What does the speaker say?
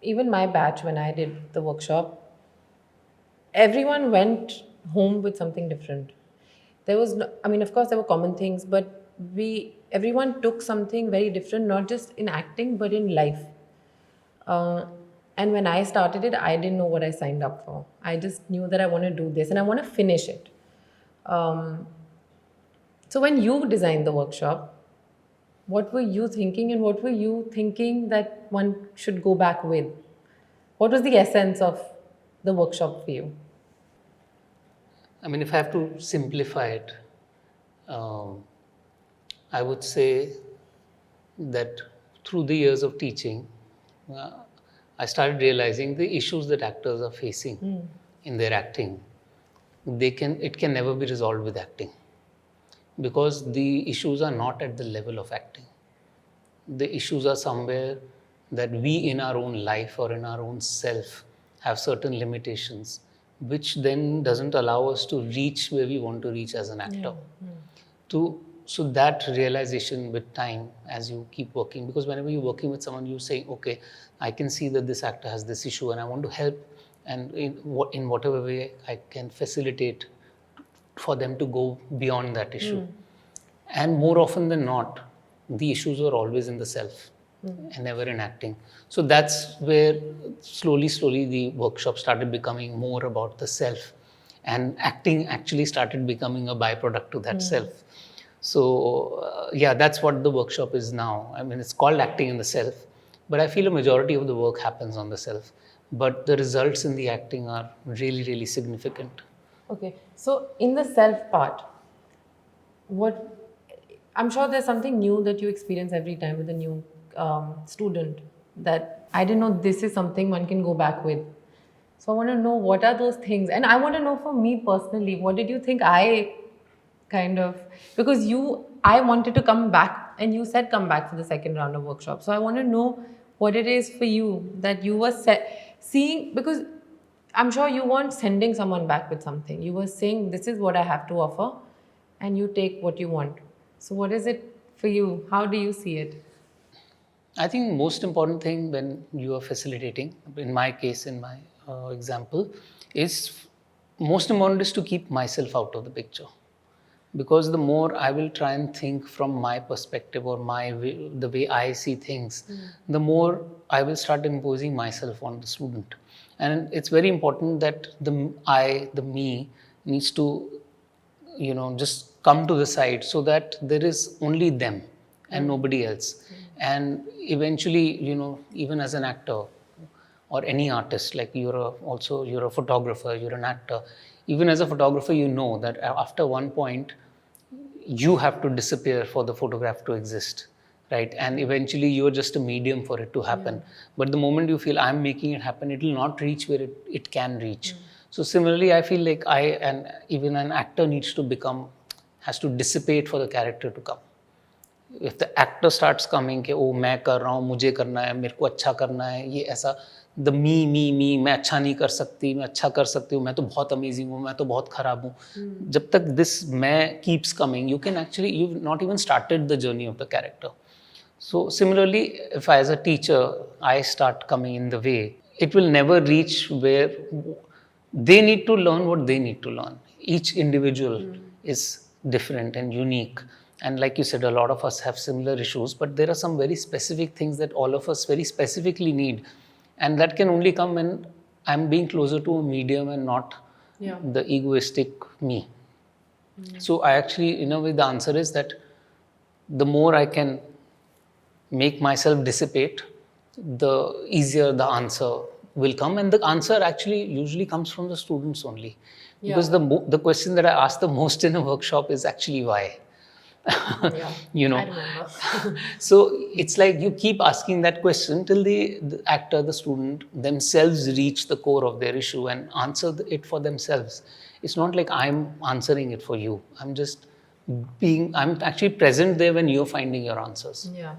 even my batch, when I did the workshop, everyone went home with something different. There was, no, I mean, of course, there were common things, but everyone took something very different, not just in acting, but in life. Uh, and when I started it, I didn't know what I signed up for. I just knew that I want to do this and I want to finish it. Um, so when you designed the workshop, what were you thinking, and what were you thinking that one should go back with? What was the essence of the workshop for you? I mean, if I have to simplify it, um, I would say that through the years of teaching, uh, I started realizing the issues that actors are facing in their acting. It can never be resolved with acting, because the issues are not at the level of acting. The issues are somewhere that we in our own life or in our own self have certain limitations, which then doesn't allow us to reach where we want to reach as an actor. So that realization with time, as you keep working, because whenever you're working with someone, you say, okay, I can see that this actor has this issue and I want to help, and in whatever way I can facilitate for them to go beyond that issue. And more often than not, the issues were always in the self and never in acting. So that's where slowly the workshop started becoming more about the self, and acting actually started becoming a byproduct to that self. So yeah, that's what the workshop is now. I mean, it's called acting in the self, but I feel a majority of the work happens on the self, but the results in the acting are really significant. Okay, so in the self part, what I'm sure there's something new that you experience every time with a new student that I didn't know this is something one can go back with. So I want to know what are those things, and I want to know for me personally, what did you think I kind of, because I wanted to come back, and you said come back for the second round of workshop. So I want to know what it is for you that you were seeing, because I'm sure you weren't sending someone back with something. You were saying, this is what I have to offer, and you take what you want. So what is it for you? How do you see it? I think most important thing when you are facilitating, in my case, in my example, is most important is to keep myself out of the picture. Because the more I will try and think from my perspective or the way I see things, the more I will start imposing myself on the student. And it's very important that the me needs to, just come to the side, so that there is only them and nobody else. And eventually, even as an actor or any artist, like you're a photographer, you're an actor, even as a photographer, that after one point you have to disappear for the photograph to exist, right? And eventually you're just a medium for it to happen. But the moment you feel I'm making it happen, it will not reach where it can reach. So similarly, I feel like even an actor has to dissipate for the character to come. If the actor starts coming कि ओ मैं कर रहा हूँ, मुझे करना है, मेरे को अच्छा करना है, ये ऐसा, द मी मैं अच्छा नहीं कर सकती, मैं अच्छा कर सकती हूँ, मैं तो बहुत अमेजिंग हूँ, मैं तो बहुत खराब हूँ. जब तक this मैं keeps coming, you've not even started the journey of the character. So similarly, if as a teacher I start coming in the way, it will never reach where they need to learn what they need to learn. Each individual is different and unique. And like you said, a lot of us have similar issues, but there are some very specific things that all of us very specifically need. And that can only come when I'm being closer to a medium and not the egoistic me. So I actually, in a way, the answer is that the more I can make myself dissipate, the easier the answer will come. And the answer actually usually comes from the students only. Because the question that I ask the most in a workshop is actually why. I remember. So it's like you keep asking that question till the actor, the student themselves reach the core of their issue and answer it for themselves. It's not like I'm answering it for you. I'm actually present there when you're finding your answers. Yeah.